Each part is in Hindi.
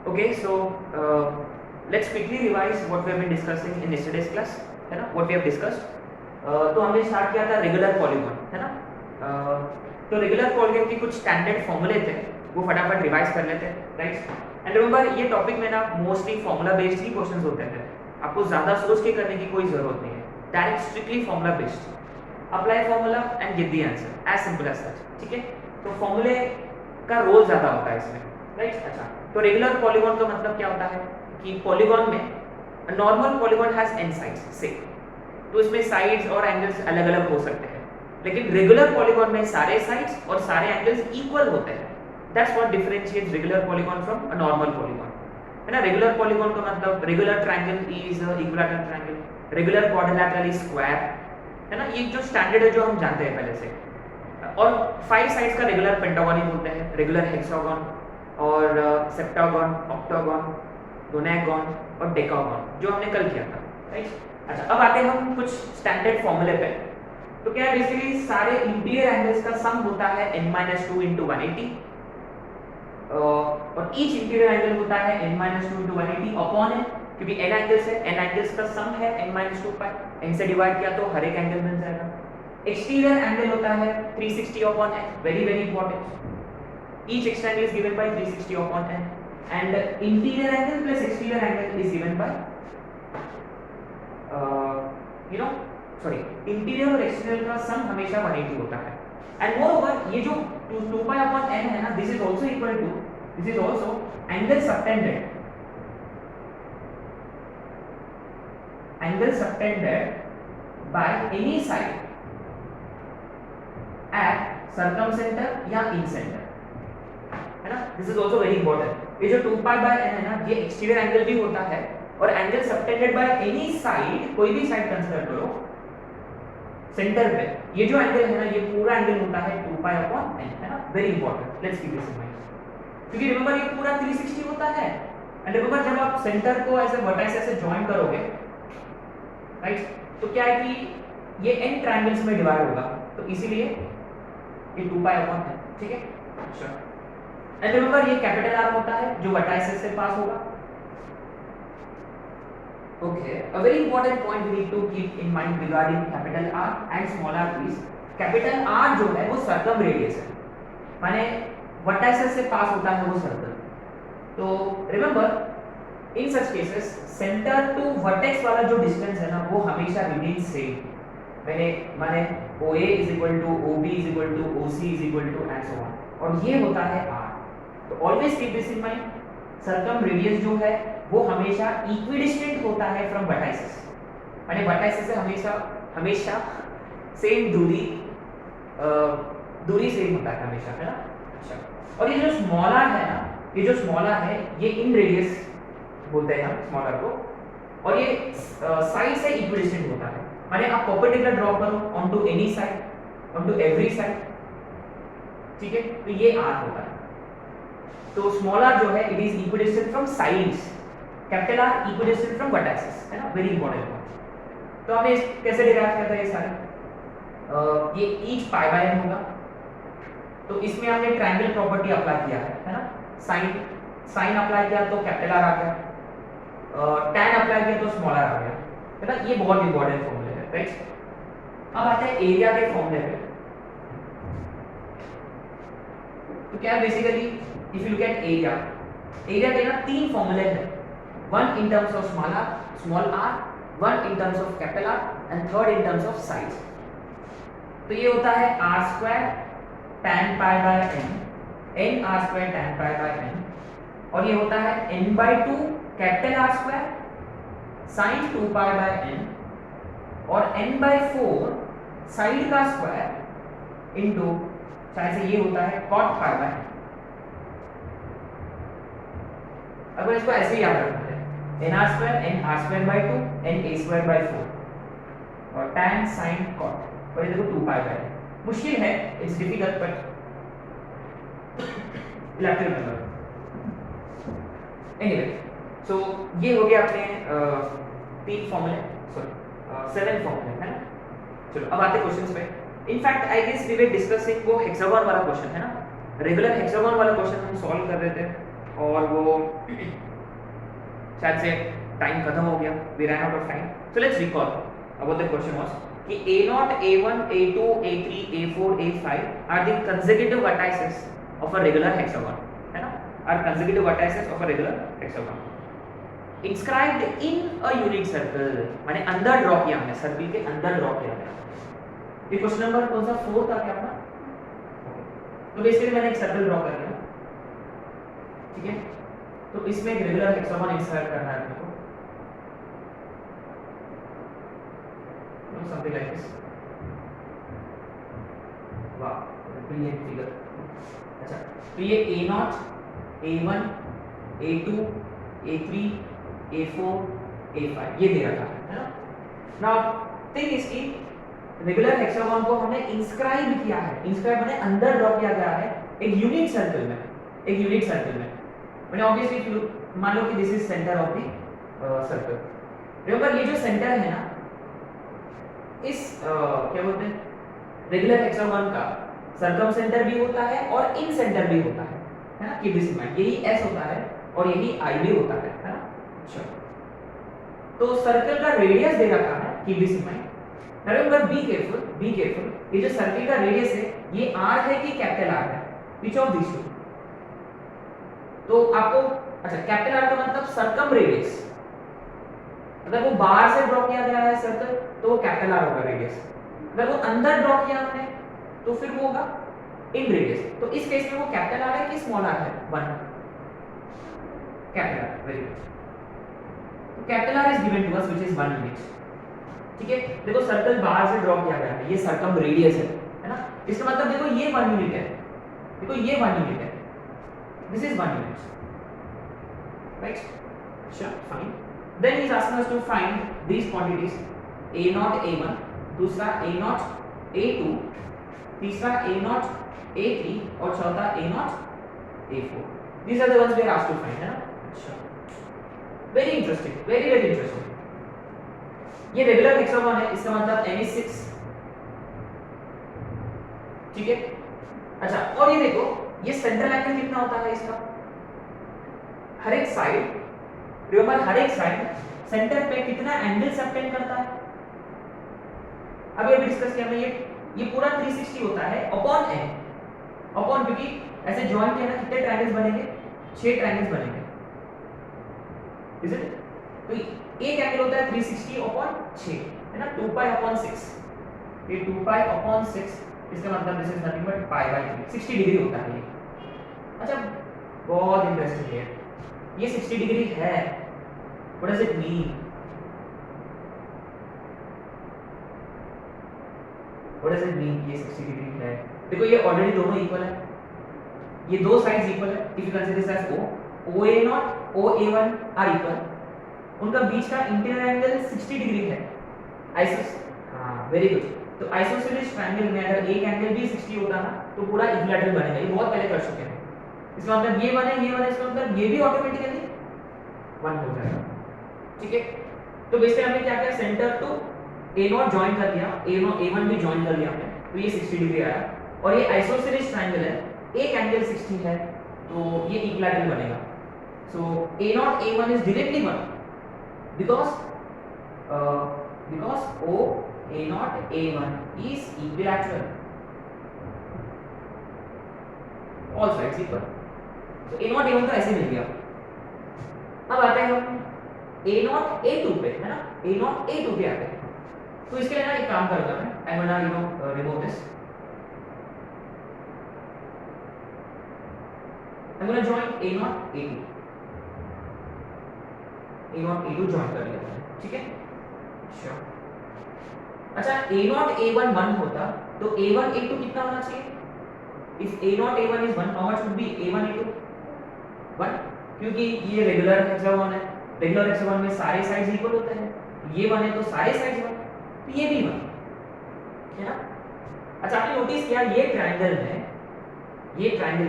Okay, so let's quickly revise what we have been discussing in yesterday's class, है ना, what we have discussed. तो हमने स्टार्ट किया था रेगुलर पॉलीगॉन, है ना. तो रेगुलर पॉलीगॉन के कुछ स्टैंडर्ड फॉर्मूले थे, वो फटाफट रिवाइज कर लेते हैं, राइट. एंड रिमेंबर ये टॉपिक में ना मोस्टली फॉर्मूला बेस्ड ही क्वेश्चंस होते थे. आपको ज़्यादा सोच के करने की कोई ज़रूरत नहीं है. Direct strictly formula based. Apply formula and get the answer, as simple as such. ठीक है, तो फॉर्मूले का रोल ज़्यादा होता है इसमें, राइट. अच्छा, तो रेगुलर पॉलीगॉन का मतलब क्या होता है कि पॉलीगॉन में normal polygon has an sides से, तो इसमें साइड्स और एंगल्स अलग अलग हो सकते हैं, लेकिन रेगुलर पॉलीगॉन में सारे साइड्स और सारे एंगल्स इक्वल होते हैं. That's what differentiates regular polygon from a normal polygon, है ना. रेगुलर पॉलीगॉन का मतलब regular triangle is equilateral triangle, regular quadrilateral is square, है ना. ये जो स्टैंडर्ड है जो हम जानते हैं पहले से. और 5 साइड्स का रेगुलर पेंटागन ही बोलते हैं, रेगुलर हेक्सागन और सेप्टागन, ऑक्टागन, डोनेगन और डेकागन, जो हमने कल किया था, राइट. अच्छा, अब आते हैं हम कुछ स्टैंडर्ड फॉर्मूले पे. तो क्या है, बेसिकली सारे इंटीरियर एंगल्स का सम होता है n-2 into 180 और ईच इंटीरियर एंगल होता है n-2 into 180 अपॉन n, क्योंकि n एंगल्स है, n एंगल्स का सम है n-2 पाई, n से डिवाइड किया तो हर एक एंगल मिल जाएगा. एक्सटीरियर एंगल होता है 360 upon n, very very important. each extent is given by 360 upon n and interior angle plus exterior angle is given by interior और एक्सटीरियर का सम हमेशा 180 होता है. एंड मोरओवर ये जो 2 पाई अपॉन n है ना, this is also equal to, this is also angle subtended by any side at circumcentre या इन सेंटर, है ना. This is also very important. ये जो 2 पाई बाय n है ना, ये एक्सटीरियर एंगल भी होता है और angle subtended by any side, कोई भी साइड कंसीडर करो सेंटर पे, ये जो एंगल है ना, ये पूरा एंगल होता है 2 पाई अपॉन n, है ना. Very important, let's keep this in mind, क्योंकि रिमेंबर ये पूरा 360 होता है. एंड रिमेंबर जब आप सेंटर को ऐसे वर्टेक्स से जॉइन करोगे, राइट, तो क्या है कि ये n ट्रायंगल्स में डिवाइड होगा, तो इसीलिए ये 2 पाई अपॉन n, ठीक है. अच्छा, एंड रिमेंबर ये कैपिटल R होता है जो वर्टाइसेस से पास होगा. Okay, a very important point we need to keep in mind regarding capital R and small r is capital R जो है वो सर्कम रेडियस है, माने वर्टाइसेस से पास होता है वो सर्कल. तो remember in such cases centre to vertex वाला जो डिस्टेंस है ना, वो हमेशा रिमेन सेम. माने OA is equal to OB is equal to OC is equal to and so on, और ये होता है R. तो always keep this in mind, circum radius जो है वो हमेशा इक्विडिस्टेंट होता है फ्रॉम वर्टाइसेस, माने वर्टाइसेस से हमेशा सेम दूरी सेम होता है हमेशा, है ना. अच्छा, और ये जो स्मॉलर है ना, ये जो स्मॉलर है ये इन रेडियस बोलते हैं हम स्मॉलर को, और ये साइड से इक्विडिस्टेंट होता है. माने आप परपेंडिकुलर ड्रॉ करो on to any side, on to every side, ठीक है, तो ये R होता है. तो स्मॉल r जो है it is equidistant from sides, capital R equidistant from vertices, है ना. Very important point. तो हमने कैसे डिराइव किया था ये सारे, ये ईच पाई बाय n होगा, तो इसमें हमने ट्रायंगल प्रॉपर्टी अप्लाई किया है ना. साइन अप्लाई किया तो कैपिटल R आ गया, tan अप्लाई किया तो स्मॉल r आ गया, है ना. ये बहुत इंपॉर्टेंट फॉर्मूले है, राइट. अब आते हैं एरिया के फॉर्मूले पे. तो क्या basically if you look at area के ना 3 फॉर्मूले हैं. One in terms of small r, one in terms of capital R and third in terms of size. तो ये होता है r² tan pi by n, n r² tan pi by n, और ये होता है n/2 capital R² sin 2 pi by n और n/4 साइड का स्क्वायर इनटू शायद से ये होता है cot पाई बाय n. अब इसको ऐसे ही याद रखना है, n r²/2 na²/4 और tan sin cot, और ये देखो 2 पाई बाय. मुश्किल है, it's difficult but let you remember. Anyway, so ये हो गया अपने 3 फॉर्मूले, सॉरी 7 फॉर्मूले, है ना. चलो अब आते क्वेश्चंस पे. In fact I guess we were discussing वो हेक्सागन वाला क्वेश्चन, है ना. रेगुलर हेक्सागन वाला क्वेश्चन हम सॉल्व कर रहे थे और वो शायद से टाइम खत्म हो गया, we ran out of time. So let's recall about the question was कि a0, a1, a2, a3, a4, a5 are the consecutive vertices of a regular hexagon, है ना, are consecutive vertices of a regular hexagon inscribed in a unit circle, माने अंदर ड्रॉ किया हमने, सर्कल के अंदर ड्रॉ किया गया। ये क्वेश्चन नंबर कौन सा 4 था क्या अपना? तो बेसिकली मैंने एक सर्कल ड्रॉ कर लिया, ठीक है, तो इसमें एक रेगुलर हेक्सागन इंसर्ट करना है आपको, समथिंग लाइक दिस। वाह, ब्रिलियंट फिगर। अच्छा, तो ये a0, a1, a2, a3, a4, a5 ये दे रखा है ना। नाउ थिंग इज की रेगुलर हेक्सागन को हमने इंस्क्राइब किया है, इंस्क्राइब माने अंदर ड्रॉ किया गया है एक यूनिट सर्कल में, एक यूनिट सर्कल में। मैंने ऑब्वियसली मान लो कि this is centre of the circle. Remember ये जो सेंटर है ना, इस क्या बोलते हैं रेगुलर हेक्सागन का सर्कम सेंटर भी होता है और इन सेंटर भी होता है ना, कीप दिस इन माइंड, यही S होता है और यही I भी होता है ना। अच्छा, तो सर्कल का रेडियस दे रखा है, keep this in mind. Remember be careful, ये जो सर्कल का रेडियस है ये R है कि कैपिटल R है, व्हिच ऑफ दिस टू? तो आपको अच्छा कैपिटल R का मतलब सर्कम रेडियस, अगर वो बाहर से ड्रॉ किया गया है सर्कल तो वो कैपिटल R होगा रेडियस, अगर वो अंदर ड्रॉ किया हमने तो फिर वो होगा इन रेडियस। तो इस केस में वो कैपिटल R है कि स्मॉल r है? 1 कैपिटल R, वेरी गुड। तो capital R is given to us which is 1 unit, ठीक है। देखो सर्कल बाहर से ड्रॉ किया गया है, ये सर्कम रेडियस है ना, इसका मतलब देखो ये 1 यूनिट है, देखो ये 1 यूनिट है, दिस इज 1 यूनिट, राइट? अच्छा, fine. Then he is asking us to find these quantities a0, a1, दूसरा a0, a2, तीसरा a0, a3 और चौथा a0, a4। These are the ones we are asked to find, है ना? अच्छा, very interesting, very interesting। ये रेगुलर हेक्सागन है, इसका मतलब n is 6, ठीक है। अच्छा, और ये देखो ये सेंट्रल एंगल कितना होता है इसका, हर एक साइड, रिमेंबर हर एक साइड सेंटर पे कितना एंगल सबटेंड करता है, अभी अभी डिस्कस किया हमने, ये पूरा 360 होता है अपॉन n, अपॉन, क्योंकि ऐसे जॉइन किया ना कितने ट्रायंगल्स बनेंगे, 6 ट्रायंगल्स बनेंगे, इज इट? तो एक एंगल होता है 360 अपॉन 6, है ना, 2 पाई अपॉन 6, ये 2 पाई अपॉन 6, इसका मतलब this is nothing but pi by 3, 60 degree होता है ये। अच्छा, बहुत इंटरेस्टिंग है ये 60 डिग्री है, what does it mean? What does it mean ये 60 डिग्री है? देखो ये ऑलरेडी दोनों इक्वल है, ये दो साइड्स इक्वल है, if you consider this as O, OA0, OA1 are equal, उनका बीच का इंटीरियर एंगल 60 डिग्री है, आइसोस, हां वेरी गुड। तो आइसोसेलेस ट्रायंगल में अगर एक एंगल भी 60 होता ना तो पूरा इक्विलैटरल बनेगा, ये बहुत पहले कर चुके हैं। इसका मतलब ये बने, इसका मतलब ये भी ऑटोमेटिकली 1 हो जाएगा, ठीक है। तो बेसिकली हमने क्या किया, सेंटर टू A0 जॉइन कर दिया, A1 भी जॉइन कर लिया हमने, तो ये 60 डिग्री आया, और ये आइसोसेलेस ट्रायंगल है, एक एंगल 60 है तो ये इक्विलैटरल बनेगा। सो A0 A1 is directly 1 because O A0 A1 is equilateral, all sides equal, तो A0 A1 तो ऐसे मिल गया। अब आते हैं हम A0 A2 पे, है ना, A0 A2 पे आते हैं। तो इसके लिए ना एक काम करूंगा मैं, I am gonna remove this, I am gonna join A0 A2, A0 A2 join कर लिया, ठीक है, श्योर। अच्छा, A0 A1 1 होता तो A1 A2 कितना होना चाहिए? If A0 A1 is 1, how much would be A1 A2? 1, क्योंकि ये रेगुलर हेक्सागन है, रेगुलर हेक्सागन में सारे साइड्स इक्वल होते हैं, ये 1 है तो सारे साइड्स 1, तो ये भी 1 है ना। अच्छा, आपने नोटिस किया ये ट्रायंगल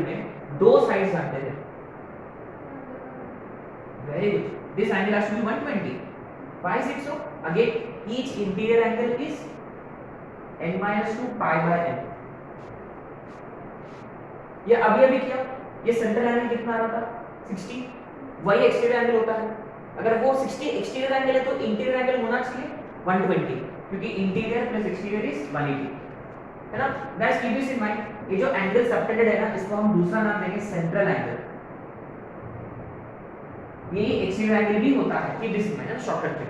में दो साइड्स आते हैं, very good, this angle has to be 120. Why is it so? Again, each interior angle is n minus 2 pi by n. ये अभी किया ये सेंट्रल एंगल कितना आ रहा था 60, वही एक्सटीरियर एंगल होता है। अगर वो 60 एक्सटीरियर एंगल है तो इंटीरियर एंगल होना चाहिए 120, क्योंकि इंटीरियर प्लस एक्सटीरियर इज 180, है ना guys. Keep this in mind, ये जो एंगल सबटेंडेड है ना, इसको हम दूसरा नाम देंगे सेंट्रल एंगल। ये एक्सटीरियर एंगल भी होता है, keep this in mind, shortcut trick.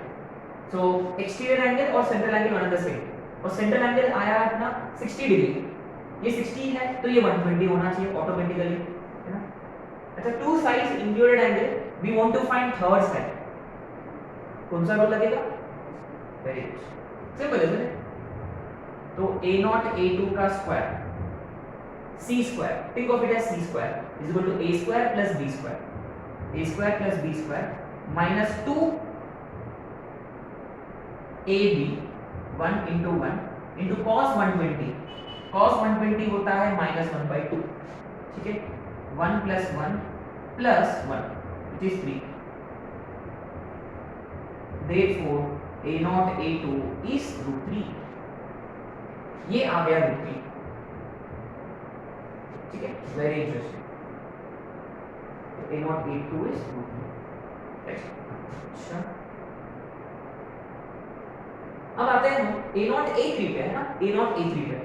So exterior angle और central angle one and the same, और सेंट्रल एंगल आया अपना 60 डिग्री, ये 60 है तो ये 120 होना चाहिए ऑटोमेटिकली, है ना। अच्छा, two sides included angle, we want to find third side, कौन सा रूल लगेगा? वेरी गुड, सिंपल है। तो a0 a2 का square c square, think of it as c square is equal to a square plus b square, a square plus b square minus 2 ab 1 into 1 into cos 120, cos 120 होता है -1/2, ठीक है। 1 plus 1 plus 1 which is 3, therefore a0 a2 is √3, ये आ गया √3, ठीक है। Very interesting, a0 a2 is √3, अच्छा। अब आते हैं हम a0 a3 पे, है ना, a0 a3 पे।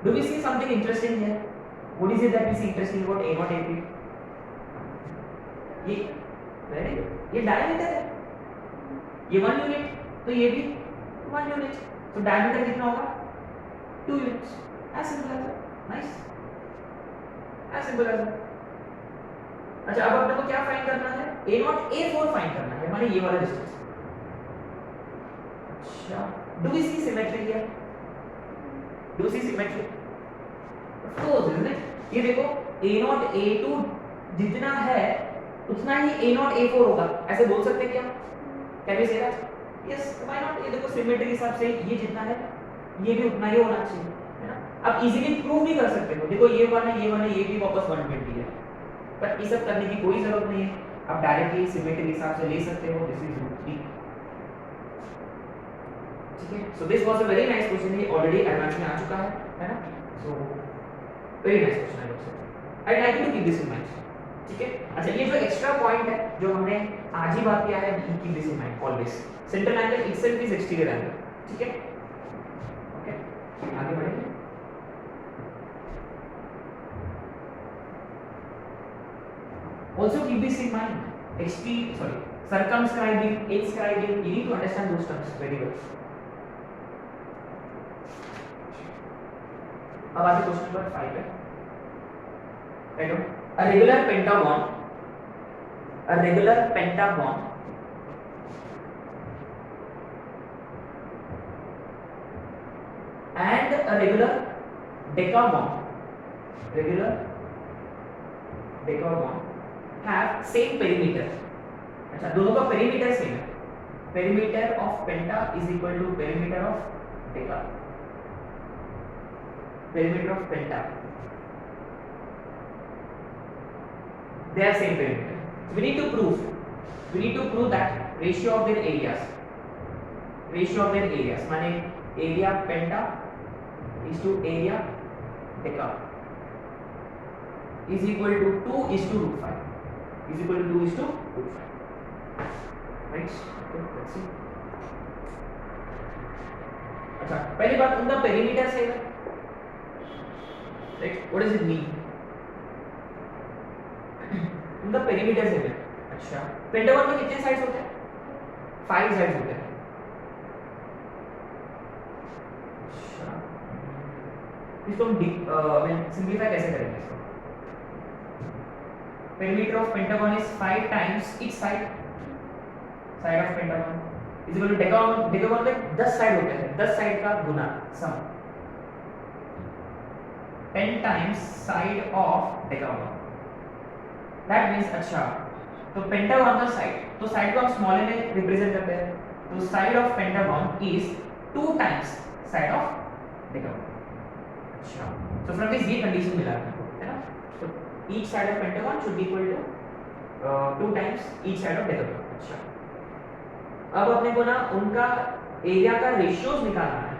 Do we see something interesting here? What is it that we see interesting about a0 a3? ये वेरी गुड, ये डायमीटर है, ये 1 यूनिट, तो ये भी 1 यूनिट, तो डायमीटर कितना होगा 2 units, as simple as that, nice, as simple as that. अच्छा, अब अपने को क्या फाइंड करना है? a0 a4 फाइंड करना है, माने ये वाला डिस्टेंस। अच्छा, do we see symmetry here? Do see symmetry? Of course, isn't it? ये देखो a0 a2 जितना है उतना ही a0 a4 होगा, ऐसे बोल सकते हैं क्या? Can we say that? Yes, why not? ये देखो सिमेट्री के हिसाब से ये जितना है ये भी उतना ही होना चाहिए, है ना। अब इजीली प्रूव भी कर सकते हो, देखो ये 1 है, ये 1 है, ये भी वापस 120 है, पर ये सब करने की कोई जरूरत नहीं है, आप डायरेक्टली सिमेट्री के हिसाब से ले सकते हो, दिस इज √3, ठीक है। So this was a very nice question, ये ऑलरेडी एडवांस में आ चुका है ना। So very nice question, I like to keep this in mind, ठीक है। अच्छा, ये जो एक्स्ट्रा पॉइंट है जो हमने आज ही बात किया है, keep this in mind always, central angle itself is exterior angle, ठीक है। ओके, आगे बढ़ेंगे। Also keep this in mind, circumscribing, inscribing, you need to understand those terms very well. अब आगे क्वेश्चन नंबर 5 है, right. A regular pentagon and a regular decagon have same perimeter। अच्छा, दोनों का पेरीमीटर सेम है, perimeter of penta is equal to perimeter of deca, perimeter of penta, they have same perimeter, so we need to prove that ratio of their areas माने area penta is to area deca is equal to 2:5, is equal to 2:5, right? Okay, let's see। अच्छा, पहली बात, उनका पेरीमीटर सेम है, right. What does it mean? उनका पेरीमीटर सेम है। अच्छा, पेंटागन में कितने साइड्स होते हैं? 5 साइड्स होते हैं। अच्छा, इसको हम सिंपलीफाई कैसे करेंगे इसको? Perimeter of pentagon is 5 times each side of pentagon is equal to decagon में 10 साइड होते हैं, 10 साइड का गुना सम 10 times side of decagon, that means। अच्छा, तो पेंटागन का साइड, तो साइड को हम स्मॉल में रिप्रेजेंट करते हैं, तो side of pentagon is 2 times side of decagon. अच्छा, so from this ये कंडीशन मिला है ना, तो each side of pentagon should be equal to 2 times each side of decagon। अच्छा, अब अपने को ना उनका एरिया का रेशियोज निकालना है।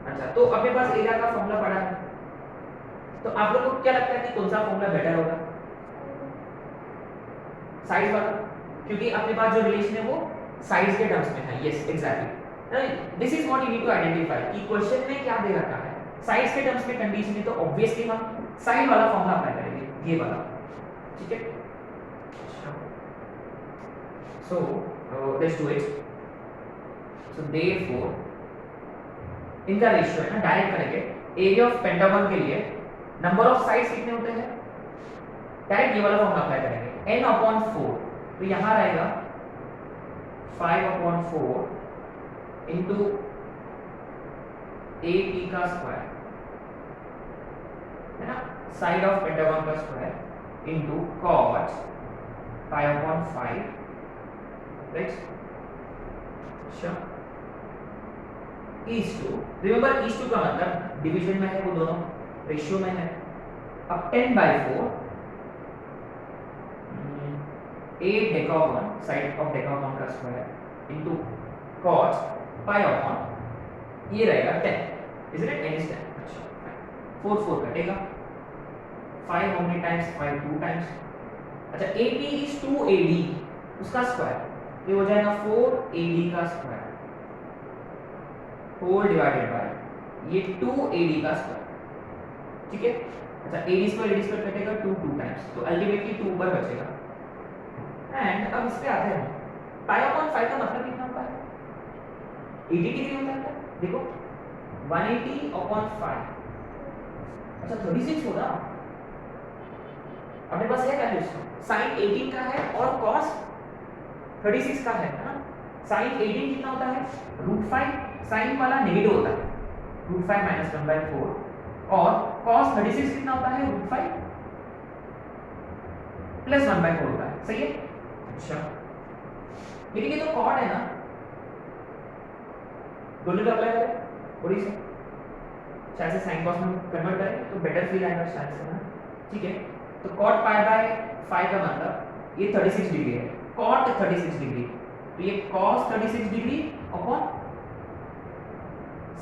अच्छा, तो अपने पास एरिया का फॉर्मूला पड़ा है, तो आप लोगों को क्या लगता है कि कौन सा फॉर्मूला बेटर होगा? साइज वाला, क्योंकि अपने पास जो रिलेशन है वो साइज के टर्म्स में है। Yes exactly, this is what you need to identify कि क्वेश्चन में क्या दे रखा है। साइज के टर्म्स में कंडीशन है तो ऑब्वियसली हम साइड वाला फॉर्मूला अप्लाई करेंगे, ये वाला, ठीक है। So let's do it. So therefore इनका रेशियो है ना, डायरेक्ट करेंगे। एरिया ऑफ पेंटागन के लिए नंबर ऑफ साइड्स कितने होते हैं, डायरेक्ट ये वाला फॉर्मूला अप्लाई करेंगे, n/4। तो यहां रहेगा 5/4 इंटू AP का स्क्वायर, है ना, साइड ऑफ पेंटागन का स्क्वायर इंटू cos 5/5, राइट। अच्छा, is to, remember is to का मतलब डिवीजन में है, वो दोनों रेशियो में है। अब 10/4 8 डेकागन, साइड ऑफ डेकागन का square into cos pi upon ये रहेगा 10, इज इट, n is 10। अच्छा 4 कटेगा, 5 how many times, 5 2 times। अच्छा AP is 2AD, उसका स्क्वायर ये हो जाएगा 4AD का स्क्वायर होल डिवाइडेड बाय ये 2AD का स्क्वायर, ठीक है। अच्छा AD स्क्वायर कटेगा 2 टाइम्स, तो अल्टीमेटली 2 ऊपर बचेगा। एंड अब इस पे आते हैं, पाई अपॉन 5 का मतलब कितना होता है, 80 डिग्री होता है, देखो 180 अपॉन 5, अच्छा 36 होगा। अपने पास है वैल्यूज, sin 18 का है और cos 36 का है ना। sin 18 कितना होता है, √5, sin वाला नेगेटिव होता है, √5 - 1/4, और cos 36 कितना होता है, √5 + 1/4 होता है, सही है। अच्छा लेकिन ये तो कॉट है ना, दोनों को अप्लाई करें थोड़ी सी, शायद से साइन कॉस में कन्वर्ट करें तो बेटर फील आएगा शायद से ना, ठीक है। तो cot π/5 का मतलब ये 36 डिग्री है, cot 36 डिग्री, तो ये cos 36 डिग्री अपॉन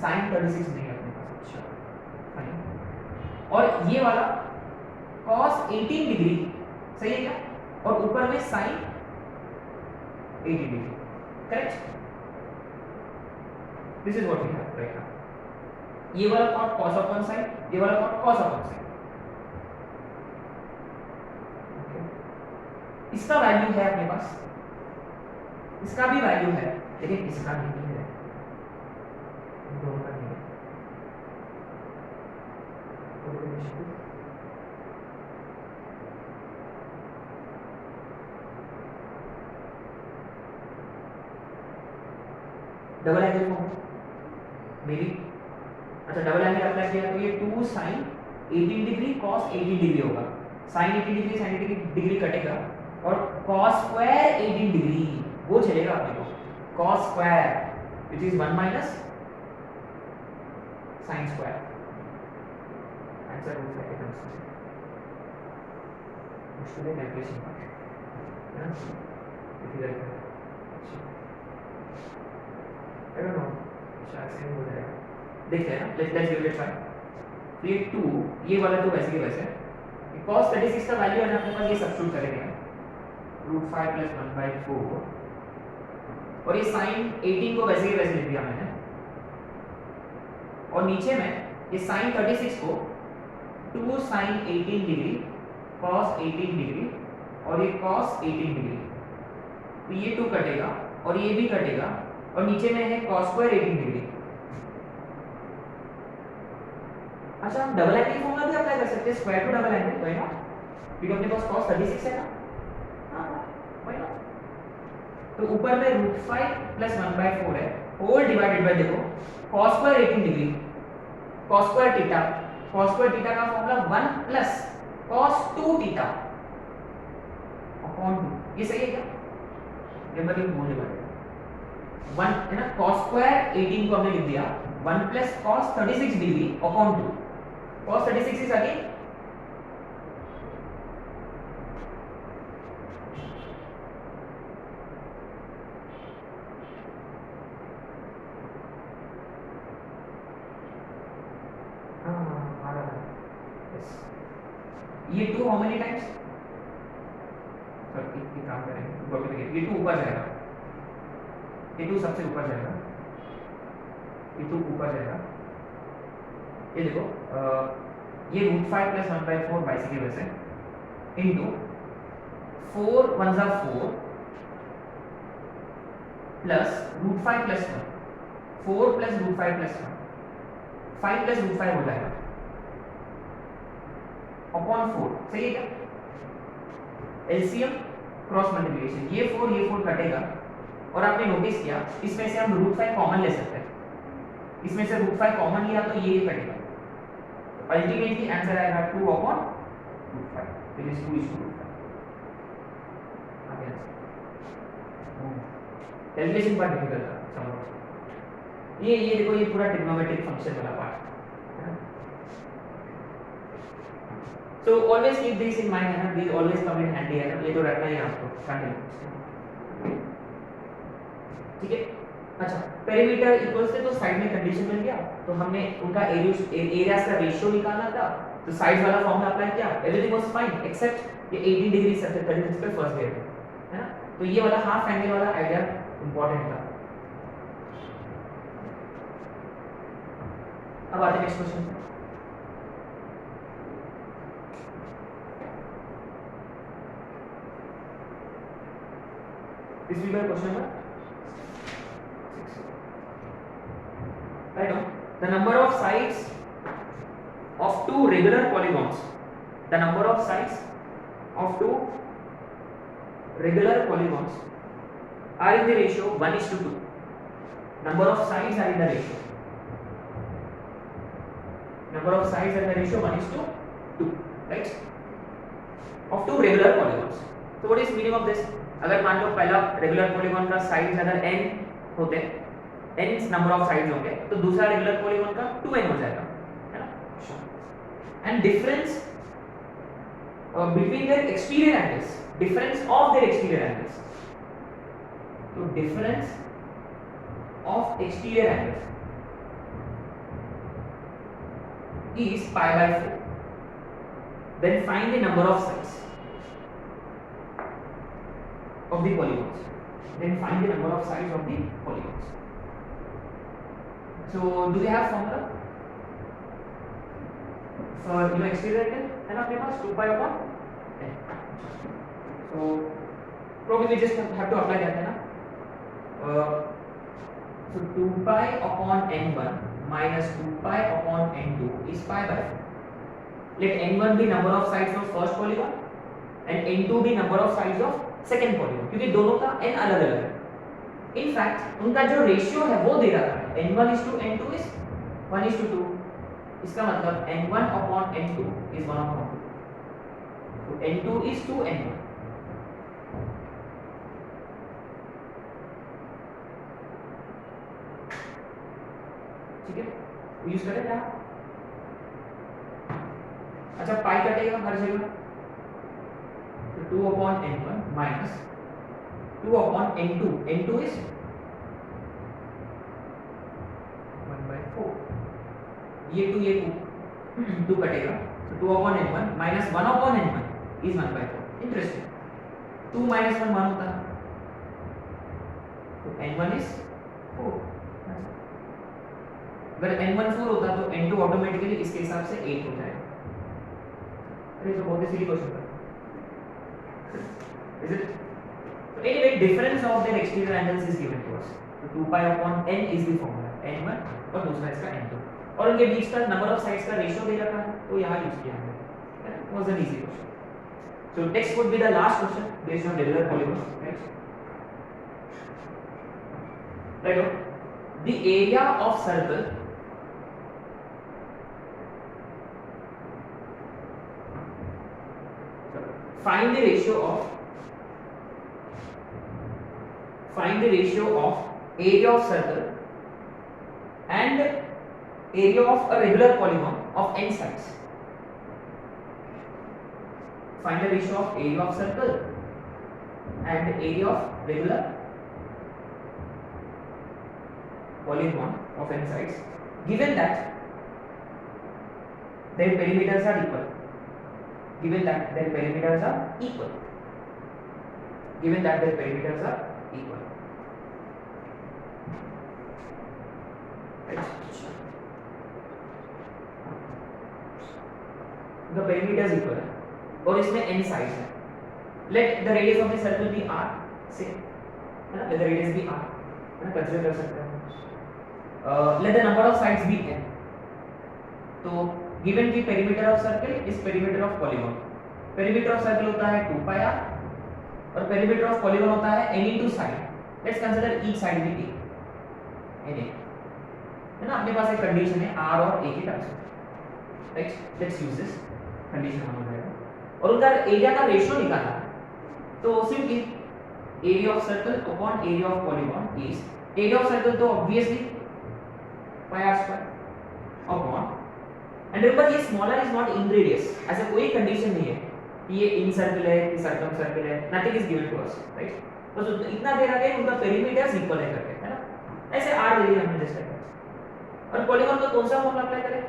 sin 36 नहीं है अपने पास। अच्छा फाइन, और ये वाला cos 18 डिग्री, सही है क्या, और ऊपर में sin 80 degree, correct. This is what we have right now. ये वाला cot cos अपॉन sin, ये वाला cot cos अपॉन sin, इसका वैल्यू है अपने पास, इसका भी वैल्यू है लेकिन इसका नहीं है, दोनों का नहीं है। डबल एंगल फॉर्म मेरी, अच्छा डबल एंगल अप्लाई किया तो ये 2 sin 18 डिग्री cos 80 डिग्री होगा, sin 80 डिग्री sin 80 डिग्री कटेगा और cos स्क्वायर 18 डिग्री वो चलेगा अपने को, cos square which is 1 minus sin square, answer हो जाएगा मुश्किल है कैलकुलेशन है ना, इधर I don't know, शायद से हो जाएगा, देखते हैं ना, let's give it a try। तो ये 2, ये वाला तो वैसे के वैसे है, cos 36 का वैल्यू है ना अपने पास, ये सब्स्टिट्यूट करेंगे √5 + 1/4, और ये sin 18 को वैसे के वैसे लिख दिया मैंने, और नीचे में ये sin 36 को 2 sin 18 डिग्री cos 18 डिग्री और ये cos 18 डिग्री, तो ये 2 कटेगा और ये भी कटेगा, और नीचे में है cos स्क्वायर 18 डिग्री। अच्छा हम डबल एंगल फॉर्मूला भी अप्लाई कर सकते हैं, square to double angle, why not, क्योंकि अपने पास cos 36 है ना, हां व्हाई नॉट। तो ऊपर में √5 + 1/4 है, होल डिवाइडेड बाय, देखो cos square 18 degree, cos square theta, cos square theta का फॉर्मूला 1 + cos 2 थीटा अपॉन 2, ये सही है क्या, रिमेंबर ये होल डिवाइडेड 1 है ना, cos स्क्वायर 18 को हमने लिख दिया 1 + cos 36 degree upon 2, cos 36 is again आ रहा है, यस ये 2 हाउ मेनी टाइम्स, सर एक काम करेंगे, ये 2 ऊपर जाएगा, ये 2 सबसे ऊपर जाएगा, ये 2 ऊपर जाएगा, ये देखो ये √5 + 1/4 बाइसी की वजह से इंटू 4 1 जा 4 प्लस √5 + 1, 4 + √5 + 1, 5 + √5 हो जाएगा अपॉन 4, सही है क्या? एलसीएम क्रॉस मल्टीप्लिकेशन, ये 4 कटेगा और आपने नोटिस किया इसमें से हम √5 कॉमन ले सकते हैं, इसमें से √5 कॉमन लिया तो ये कटेगा, अल्टीमेटली आंसर आएगा 2/√5, which is 2:5। Calculation part difficult था समझो, ये देखो ये पूरा ट्रिग्नोमेट्रिक फंक्शन वाला part, so always keep this in mind है ना, these always come in handy है ना, ये तो रखना ही है आपको कंटिन्यू, ठीक है। अच्छा पेरीमीटर इक्वल्स थे तो साइड में कंडीशन मिल गया, तो हमने उनका एरियाज का रेशियो निकालना था, तो साइड वाला फॉर्मूला अप्लाई किया, एवरीथिंग वाज फाइन एक्सेप्ट ये 18 डिग्री 36 पे फर्स्ट ग्रेड है ना, तो ये वाला हाफ एंगल वाला आइडिया इंपॉर्टेंट था। अब आते हैं next question, this will be question number 6, right? The number of sides of two regular polygons, the number of sides of two regular polygons are in the ratio 1:2, number of sides are in the ratio, number of sides are in the ratio 1:2, right, of two regular polygons। so what is meaning of this? अगर मान लो पहला रेगुलर पॉलीगॉन का साइड्स अगर n होते, n नंबर ऑफ साइड्स होंगे, तो दूसरा रेगुलर पॉलीगॉन का 2n हो जाएगा, है ना। And difference between their exterior angles, difference of their exterior angles, तो difference of exterior angles is π/4, then find the number of sides of the polygons, then find the number of sides of the polygons। so do we have formula for exterior angle है ना अपने पास 2π/n, so probably we just have to apply that है ना, so 2π/n1 minus 2π/n2 is π/4, let n1 be number of sides of first polygon and n2 be number of sides of second polygon, क्योंकि दोनों का n अलग अलग है, इनफैक्ट उनका जो रेशियो है वो दे रहा है n1:n2 is 1:2, इसका मतलब n1/n2 is 1/2, so n2 is 2n1, ठीक है, यूज करें क्या? अच्छा पाई कटेगा हर जगह, 2/n1 minus 2/n2, n2 is 1/4, ये 2 कटेगा, तो 2/n1 minus 1/n1 is 1/4, interesting, 2 minus 1 1 होता है, तो n1 is 4, अगर n1 4 होता तो n2 ऑटोमेटिकली इसके हिसाब से 8 हो जाएगा। अरे तो बहुत ही सिली क्वेश्चन था, is it? So anyway, difference of their exterior angles is given to us, so 2π/n is the formula, n1 और दूसरा इसका n2, और उनके बीच का नंबर ऑफ साइड्स का रेशियो दे रखा है, तो यहाँ यूज किया हमने, was an easy question। so next would be the last question based on regular polygons, right? The area of circle find the ratio of area of circle and area of a regular polygon of n sides। Find the ratio of area of circle and area of regular polygon of n sides, given that their perimeters are equal, given that their perimeters are equal. Given that their perimeters are equal. Right? The perimeters equal है और इसमें n sides है. Let the radius of the circle be r. Say, है ना? Let the radius be r. है ना? Consider कर सकते हैं. Let the number of sides be n. तो given की perimeter of circle is perimeter of polygon. Perimeter of circle होता है 2 pi r और perimeter of polygon होता है n into side. Let's consider each side with a. n a. है ना? अपने पास एक कंडीशन है r और a की टर्म्स में. Right? Let's use this condition हो जाएगा. और उनका एरिया का रेशियो निकालना है. तो simply area of circle upon area of polygon is area of circle तो obviously pi r square upon and remember ये smaller is not in radius. ऐसा कोई कंडीशन नहीं है कि ये इन सर्कल है कि सर्कम सर्कल है. Nothing is given to us. Right? बस इतना दे रखा है उनका पेरीमीटर्स इक्वल है करके, है ना? ऐसे r दे दिया हमने जस्ट करके. और पॉलीगॉन का कौन सा फॉर्मूला अप्लाई करें?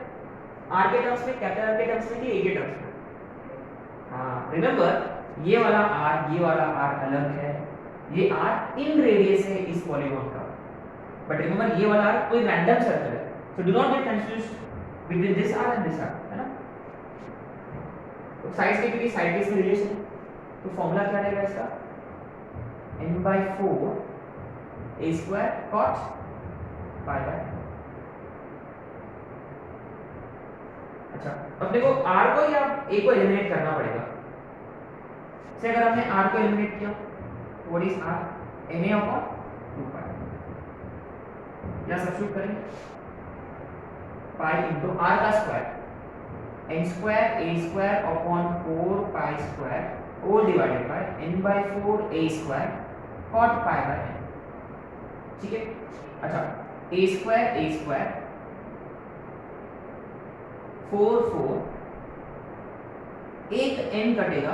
r के टर्म्स में, कैपिटल r के टर्म्स में कि a के टर्म्स में? हां, रिमेंबर ये वाला r अलग है. ये r इन रेडियस है इस पॉलीगॉन का. बट रिमेंबर ये वाला r कोई रैंडम सर्कल है. So do not gate confused between this r and this r, है ना? तो साइड्स के बीच साइड के रिलेशन. तो फॉर्मूला क्या रहेगा इसका? n/4 a square cot pi by. अच्छा, अब देखो r को या a को एलिमिनेट करना पड़ेगा. से अगर हमने r को एलिमिनेट किया तो what is r? na upon 2 pi. या सब्स्टिट्यूट करेंगे pi into r का square n square a square upon 4 pi square all divided by n/4 a square cot pi by n. ठीक है? अच्छा, a square 4 एक n कटेगा.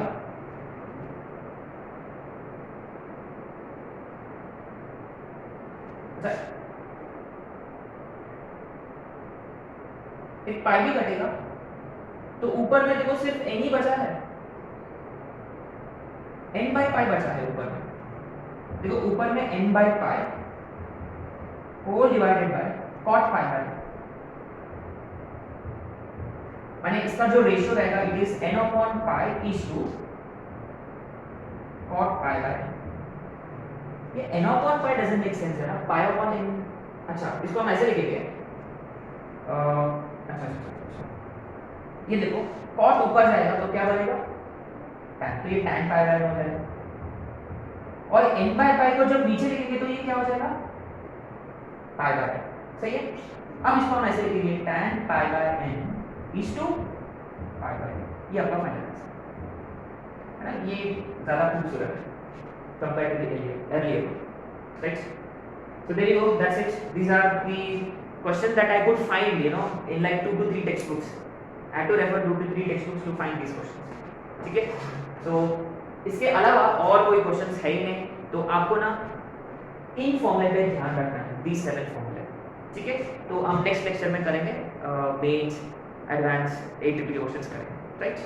अच्छा, एक पाई भी कटेगा. तो ऊपर में देखो सिर्फ n ही बचा है. n/pi बचा है ऊपर में. देखो ऊपर में n/pi whole divided by cot pi by. माने इसका जो रेशियो रहेगा it is n upon pi is to cot pi by. ये n upon pi doesn't make sense है ना? pi upon n. अच्छा, इसको हम ऐसे लिखेंगे. अच्छा, ये देखो cot ऊपर जाएगा तो क्या बनेगा? tan. तो ये tan pi by हो जाएगा. और n/pi को जब नीचे लिखेंगे तो ये क्या हो जाएगा? pi by. सही है? अब इसको हम ऐसे लिखेंगे tan pi by n is to pi by. ये आपका फाइनल आंसर है ना? ये ज्यादा खूबसूरत है compare to the earlier. Right? So there you go. That's it. These are the questions that I could find, you know, in like 2 to 3 textbooks. I had to refer 2 to 3 textbooks to find these questions. ठीक है? तो इसके अलावा और कोई क्वेश्चंस है ही नहीं. तो आपको ना इन फॉर्मूले पे ध्यान रखना है. these 7 फॉर्मूले. ठीक है? तो हम नेक्स्ट लेक्चर में करेंगे मेंस एडवांस ATT क्वेश्चंस करेंगे. राइट?